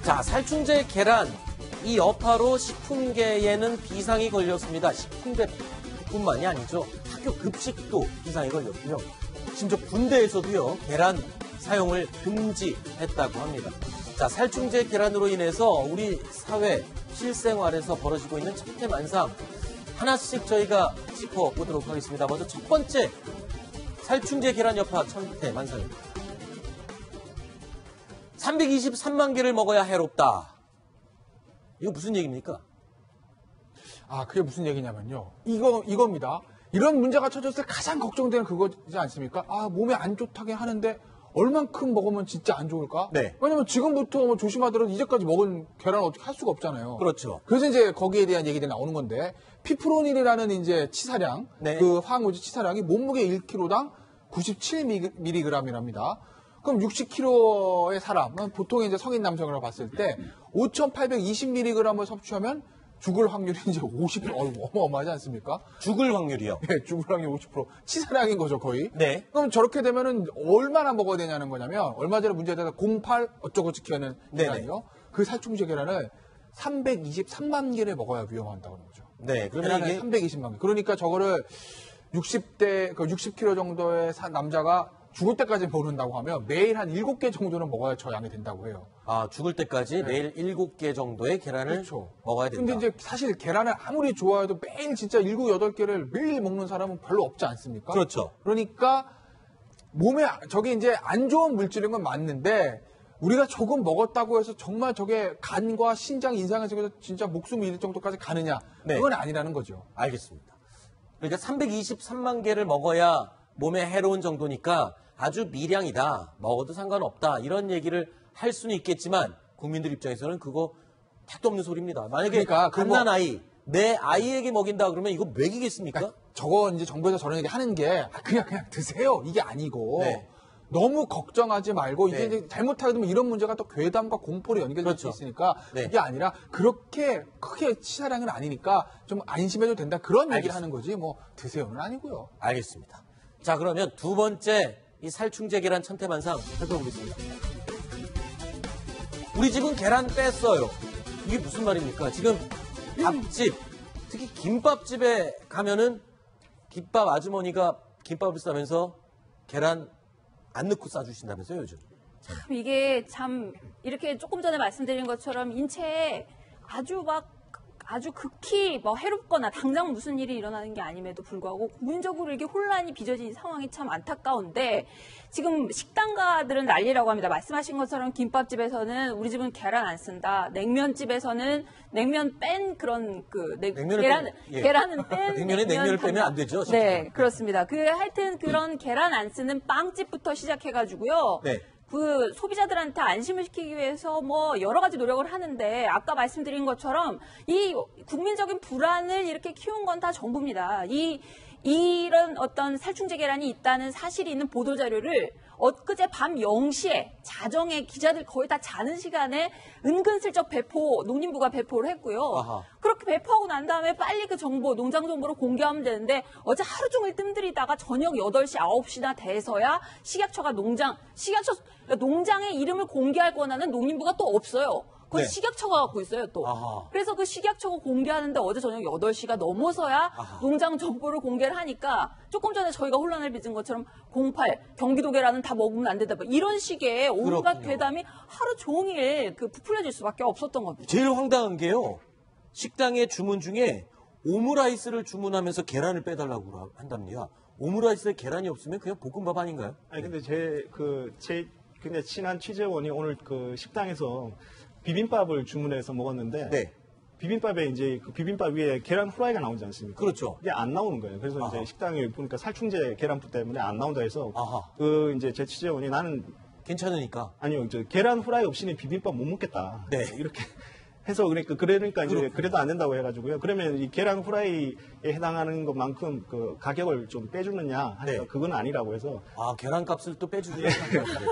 자, 살충제 계란. 이 여파로 식품계에는 비상이 걸렸습니다. 식품계뿐만이 아니죠. 학교 급식도 비상이 걸렸고요. 심지어 군대에서도요, 계란 사용을 금지했다고 합니다. 자, 살충제 계란으로 인해서 우리 사회 실생활에서 벌어지고 있는 천태만상 하나씩 저희가 짚어보도록 하겠습니다. 먼저 첫 번째, 살충제 계란 여파 천태만상입니다. 323만 개를 먹어야 해롭다. 이거 무슨 얘기입니까? 그게 무슨 얘기냐면요. 이겁니다. 이런 문제가 터졌을 때 가장 걱정되는 그거지 않습니까? 몸에 안 좋다긴 하는데 얼만큼 먹으면 진짜 안 좋을까? 네. 왜냐면 지금부터 뭐 조심하더라도 이제까지 먹은 계란을 어떻게 할 수가 없잖아요. 그렇죠. 그래서 이제 거기에 대한 얘기들이 나오는 건데, 피프로닐이라는 이제 치사량, 네. 그 화학물질 치사량이 몸무게 1kg당 97mg이랍니다. 그럼 60kg의 사람, 보통 이제 성인 남성이라고 봤을 때 5,820mg을 섭취하면 죽을 확률이 이제 50%, 어마어마하지 않습니까? 죽을 확률이요? 네, 죽을 확률 50%. 치사량인 거죠, 거의. 네. 그럼 저렇게 되면은 얼마나 먹어야 되냐는 거냐면, 얼마 전에 문제에 대해서 08 어쩌고 지키는 계란이요. 그 살충제 계란을 323만 개를 먹어야 위험한다고 하는 거죠. 네, 그러면 계란을 이게 320만 개. 그러니까 저거를 60대, 60kg 정도의 남자가 죽을 때까지 먹는다고 하면 매일 한 7개 정도는 먹어야 저 양이 된다고 해요. 죽을 때까지 매일 7개 정도의 계란을 그렇죠. 먹어야 된다. 근데 이제 사실 계란을 아무리 좋아해도 매일 진짜 7, 8개를 매일 먹는 사람은 별로 없지 않습니까? 그렇죠. 그러니까 몸에 저게 이제 안 좋은 물질인 건 맞는데, 우리가 조금 먹었다고 해서 정말 저게 간과 신장, 인상에서 진짜 목숨을 잃을 정도까지 가느냐? 네. 그건 아니라는 거죠. 알겠습니다. 그러니까 323만 개를 먹어야 몸에 해로운 정도니까 아주 미량이다. 먹어도 상관없다. 이런 얘기를 할 수는 있겠지만 국민들 입장에서는 그거 택도 없는 소리입니다. 만약에 그러니까 갓난아이, 내 아이에게 먹인다 그러면 이거 먹이겠습니까? 그러니까 저거 이제 정부에서 저런 얘기 하는 게 그냥 드세요. 이게 아니고. 네. 너무 걱정하지 말고, 이게 네. 이제 잘못하게 되면 이런 문제가 또 괴담과 공포로 연결될 수 그렇죠. 있으니까, 네. 그게 아니라 그렇게 크게 치사량은 아니니까 좀 안심해도 된다, 그런 얘기를 알겠습니다. 하는 거지, 뭐 드세요는 아니고요. 알겠습니다. 자, 그러면 두 번째 이 살충제 계란 천태만상 살펴보겠습니다. 우리 집은 계란 뺐어요. 이게 무슨 말입니까? 지금 밥집, 특히 김밥집에 가면은 김밥 아주머니가 김밥을 싸면서 계란 안 넣고 싸주신다면서요, 요즘? 이게 참 이렇게 조금 전에 말씀드린 것처럼 인체에 아주 극히 해롭거나 당장 무슨 일이 일어나는 게 아님에도 불구하고 국민적으로 이게 혼란이 빚어진 상황이 참 안타까운데, 지금 식당가들은 난리라고 합니다. 말씀하신 것처럼 김밥집에서는 우리 집은 계란 안 쓴다. 냉면집에서는 냉면 뺀 그런 계란은 뺀 냉면에 냉면을 빼면 안 되죠. 진짜. 네, 그렇습니다. 하여튼 그런 계란 안 쓰는 빵집부터 시작해가지고요. 네. 그 소비자들한테 안심을 시키기 위해서 여러 가지 노력을 하는데, 아까 말씀드린 것처럼 이 국민적인 불안을 이렇게 키운 건 다 정부입니다. 이런 어떤 살충제 계란이 있다는 사실이 있는 보도자료를 엊그제 밤 0시에 자정에 기자들 거의 다 자는 시간에 은근슬쩍 농림부가 배포를 했고요. 아하. 그렇게 배포하고 난 다음에 빨리 그 정보, 농장 정보를 공개하면 되는데, 어제 하루 종일 뜸들이다가 저녁 8시, 9시나 돼서야 식약처가 농장의 이름을 공개할 권한은 농림부가 또 없어요. 그건 네. 식약처가 갖고 있어요, 또. 아하. 그래서 그 식약처가 공개하는데 어제 저녁 8시가 넘어서야 농장 정보를 공개를 하니까, 조금 전에 저희가 혼란을 빚은 것처럼 08, 경기도 계란은 다 먹으면 안 된다, 이런 식의 온갖 그렇군요. 괴담이 하루 종일 부풀려질 수밖에 없었던 겁니다. 제일 황당한 게요. 식당의 주문 중에 오므라이스를 주문하면서 계란을 빼달라고 한답니다. 오므라이스에 계란이 없으면 그냥 볶음밥 아닌가요? 아니 근데 제 그냥 친한 취재원이 오늘 그 식당에서 비빔밥을 주문해서 먹었는데, 네. 비빔밥에 이제 그 비빔밥 위에 계란 후라이가 나오지 않습니까? 그렇죠. 이게 안 나오는 거예요. 그래서 아하. 이제 식당에 보니까 살충제 계란프 때문에 안 나온다 해서 아하. 이제 제 취재원이 나는 괜찮으니까. 아니요, 계란 후라이 없이는 비빔밥 못 먹겠다. 네. 이렇게 해서 그러니까 이제 그래도 안 된다고 해가지고요. 그러면 이 계란 후라이에 해당하는 것만큼 그 가격을 좀 빼주느냐 하니까 네. 그건 아니라고 해서 계란값을 또 빼주는.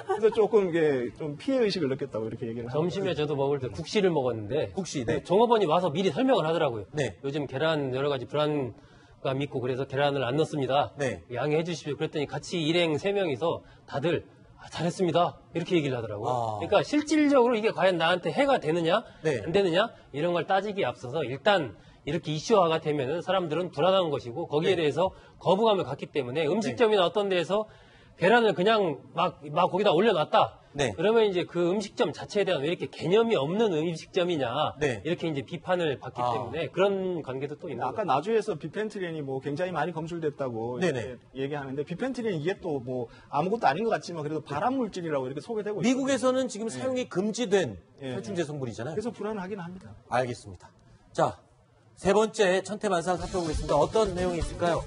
그래서 조금 이게 좀 피해 의식을 느꼈다고 이렇게 얘기를 하고. 점심에 저도 먹을 때 국시를 먹었는데 국시, 네. 종업원이 와서 미리 설명을 하더라고요. 네. 요즘 계란 여러 가지 불안감 있고 그래서 계란을 안 넣습니다. 네. 양해해 주십시오. 그랬더니 같이 일행 3명이서 다들 잘했습니다. 이렇게 얘기를 하더라고요. 아. 그러니까 실질적으로 이게 과연 나한테 해가 되느냐, 네. 안 되느냐, 이런 걸 따지기에 앞서서 일단 이렇게 이슈화가 되면은 사람들은 불안한 것이고 거기에 네. 대해서 거부감을 갖기 때문에 음식점이나 어떤 데에서 계란을 그냥 막 거기다 올려놨다. 네. 그러면 이제 그 음식점 자체에 대한 왜 이렇게 개념이 없는 음식점이냐. 네. 이렇게 이제 비판을 받기 아. 때문에 그런 관계도 또 있는 아까 거죠. 나주에서 비펜트린이 뭐 굉장히 많이 검출됐다고 네네. 이렇게 얘기하는데 비펜트린 이게 또 뭐 아무것도 아닌 것 같지만 그래도 발암 물질이라고 이렇게 소개되고 있어요. 미국에서는 지금 사용이 금지된 예. 살충제 성분이잖아요. 그래서 불안하긴 합니다. 알겠습니다. 자, 세 번째 천태만상 살펴보겠습니다. 어떤 내용이 있을까요?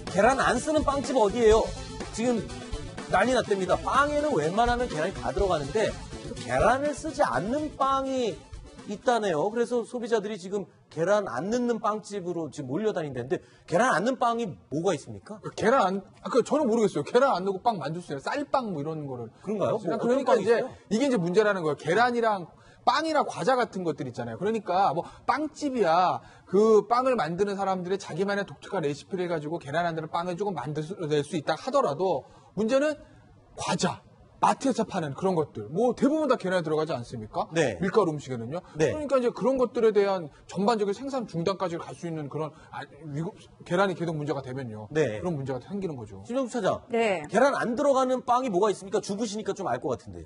계란 안 쓰는 빵집 어디예요? 지금 난리 났답니다. 빵에는 웬만하면 계란이 다 들어가는데 계란을 쓰지 않는 빵이 있다네요. 그래서 소비자들이 지금 계란 안 넣는 빵집으로 지금 몰려다닌다는데 계란 안 넣는 빵이 뭐가 있습니까? 계란 안, 저는 모르겠어요. 계란 안 넣고 빵 만들 수 있어요. 쌀빵 뭐 이런 거를. 그런가요? 뭐 어떤 그러니까 빵이 이제 있어요? 이게 이제 문제라는 거예요. 계란이랑 빵이나 과자 같은 것들 있잖아요. 그러니까 뭐 빵집이야 그 빵을 만드는 사람들의 자기만의 독특한 레시피를 가지고 계란 안 넣는 빵을 조금 만들 수 있다 하더라도 문제는 과자. 마트에서 파는 그런 것들, 뭐 대부분 다 계란이 들어가지 않습니까? 네. 밀가루 음식에는요. 네. 그러니까 이제 그런 것들에 대한 전반적인 생산 중단까지 갈 수 있는 그런 계란이 계속 문제가 되면요. 네. 그런 문제가 생기는 거죠. 김정수 차장. 네. 계란 안 들어가는 빵이 뭐가 있습니까? 주부시니까 좀 알 것 같은데.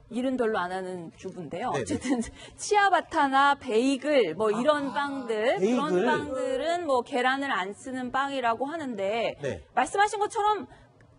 일은 별로 안 하는 주부인데요. 네네. 어쨌든 치아바타나 베이글 뭐 이런 빵들 베이글. 그런 빵들은 뭐 계란을 안 쓰는 빵이라고 하는데 네. 말씀하신 것처럼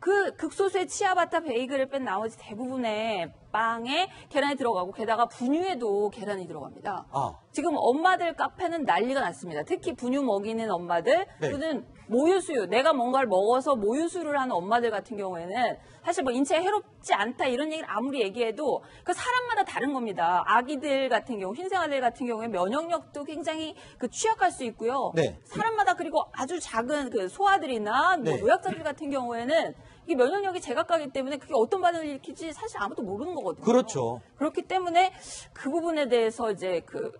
그 극소수의 치아바타 베이글을 뺀 나머지 대부분의 빵에 계란이 들어가고 게다가 분유에도 계란이 들어갑니다. 아. 지금 엄마들 카페는 난리가 났습니다. 특히 분유 먹이는 엄마들 네. 또는 모유수유, 내가 뭔가를 먹어서 모유수유를 하는 엄마들 같은 경우에는 사실 뭐 인체에 해롭지 않다 이런 얘기를 아무리 얘기해도 그 사람마다 다른 겁니다. 아기들 같은 경우, 흰생아들 같은 경우에 면역력도 굉장히 그 취약할 수 있고요. 네. 사람마다 그리고 아주 작은 그 소아들이나 뭐 네. 노약자들 같은 경우에는 이게 면역력이 제각각이기 때문에 그게 어떤 반응을 일으킬지 사실 아무도 모르는 거거든요. 그렇죠. 그렇기 때문에 그 부분에 대해서 이제 그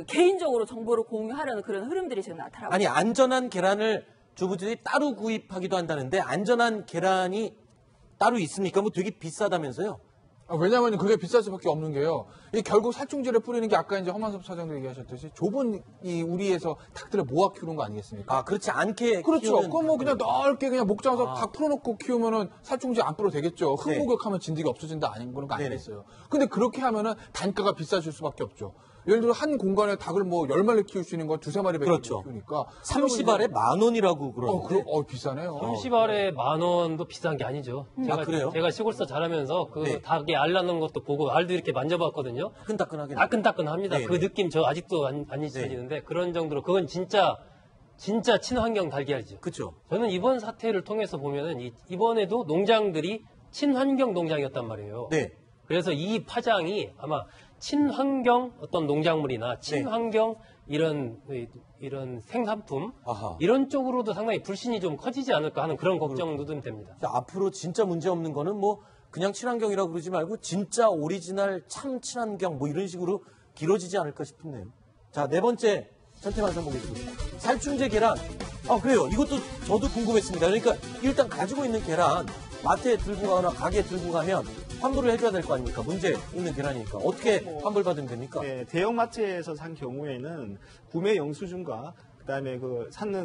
개인적으로 정보를 공유하려는 그런 흐름들이 지금 나타나고 아니, 안전한 계란을 주부들이 따로 구입하기도 한다는데 안전한 계란이 따로 있습니까? 뭐 되게 비싸다면서요? 왜냐하면 그게 비쌀 수밖에 없는 게요. 이 결국 살충제를 뿌리는 게 아까 이제 허만섭 사장도 얘기하셨듯이 좁은 이 우리에서 닭들을 모아 키우는 거 아니겠습니까? 아, 그렇지 않게 그렇죠. 키우는 그럼 뭐 그냥 넓게 그냥 목장에서 아. 닭 풀어놓고 키우면은 살충제 안 뿌려도 되겠죠. 네. 흙목욕하면 진드기 없어진다 아닌 그런 거 네네. 아니겠어요. 근데 그렇게 하면은 단가가 비싸질 수밖에 없죠. 예를 들어 한 공간에 닭을 뭐 10마리 키울 수 있는 건 2-3마리밖에 그렇죠. 키우니까 30알에 10,000원이라고 그러는데. 비싸네요. 30알에 10,000원도 비싼 게 아니죠. 아, 그래요? 제가 시골서 자라면서 그 네. 닭이 알 낳는 것도 보고 알도 이렇게 만져봤거든요. 따끈따끈하게. 따끈따끈합니다. 네, 그 네. 느낌 저 아직도 안 잊혀지는데 그런 정도로 그건 진짜 친환경 달걀이죠. 그렇죠. 저는 이번 사태를 통해서 보면은 이번에도 농장들이 친환경 농장이었단 말이에요. 네. 그래서 이 파장이 아마 친환경 어떤 농작물이나 친환경 이런 생산품 아하. 이런 쪽으로도 상당히 불신이 좀 커지지 않을까 하는 그런 걱정도 좀 됩니다. 자, 앞으로 진짜 문제 없는 거는 뭐 그냥 친환경이라고 그러지 말고 진짜 오리지널 참 친환경 뭐 이런 식으로 길어지지 않을까 싶네요. 자, 네 번째 천태만상 보겠습니다. 살충제 계란. 아, 그래요. 이것도 저도 궁금했습니다. 그러니까 일단 가지고 있는 계란 마트에 들고 가거나 가게에 들고 가면 환불을 해줘야 될 거 아닙니까? 문제 있는 계란이니까. 어떻게 환불받으면 됩니까? 네, 대형마트에서 산 경우에는 구매 영수증과 그다음에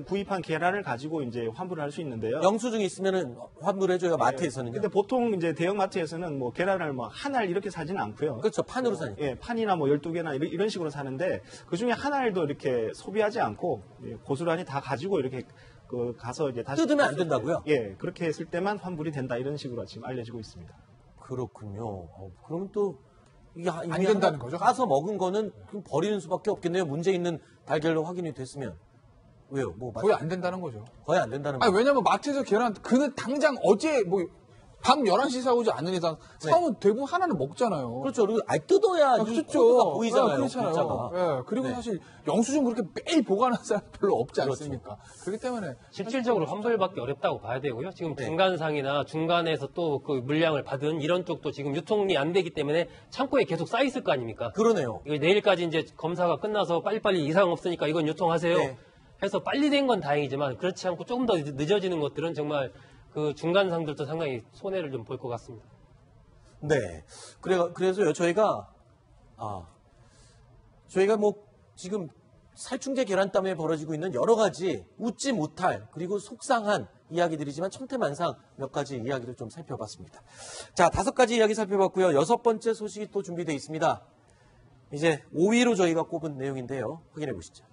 구입한 계란을 가지고 이제 환불을 할 수 있는데요. 영수증이 있으면은 환불해줘요, 마트에서는요. 근데 보통 이제 대형마트에서는 뭐 계란을 뭐 한 알 이렇게 사지는 않고요. 그렇죠. 판으로 사니까. 예, 판이나 뭐 12개나 이런 식으로 사는데 그 중에 한 알도 이렇게 소비하지 않고 고스란히 다 가지고 이렇게 가서 이제 다시 뜯으면 안 된다고요? 예, 그렇게 했을 때만 환불이 된다 이런 식으로 지금 알려지고 있습니다. 그렇군요. 그러면 또 이게 안 된다는 거죠? 까서 먹은 거는 그럼 버리는 수밖에 없겠네요. 문제 있는 달걀로 확인이 됐으면. 왜요? 뭐 거의 안 된다는 거죠. 거의 안 된다는 아니, 거. 왜냐면 마트에서 계란, 그는 당장 어제 밤 11시 사오지 않는 이상 사오면 대부분 하나는 먹잖아요. 그렇죠. 그리고 뜯어야 코드가 보이잖아요. 그렇잖아요. 글자가. 예, 그리고 네. 사실 영수증 그렇게 매일 보관하는 사람 별로 없지 그렇죠. 않습니까? 그렇기 때문에 실질적으로 환불받기 어렵다고 봐야 되고요. 지금 네. 중간상이나 중간에서 또 그 물량을 받은 이런 쪽도 지금 유통이 안 되기 때문에 창고에 계속 쌓여 있을 거 아닙니까? 그러네요. 이거 내일까지 이제 검사가 끝나서 빨리빨리 이상 없으니까 이건 유통하세요. 네. 해서 빨리 된 건 다행이지만 그렇지 않고 조금 더 늦어지는 것들은 정말 그 중간상들도 상당히 손해를 좀 볼 것 같습니다. 네. 그래서요, 저희가 뭐 지금 살충제 계란 때문에 벌어지고 있는 여러 가지 웃지 못할 그리고 속상한 이야기들이지만 천태만상 몇 가지 이야기를 좀 살펴봤습니다. 자, 5가지 이야기 살펴봤고요. 6번째 소식이 또 준비되어 있습니다. 이제 5위로 저희가 꼽은 내용인데요. 확인해 보시죠.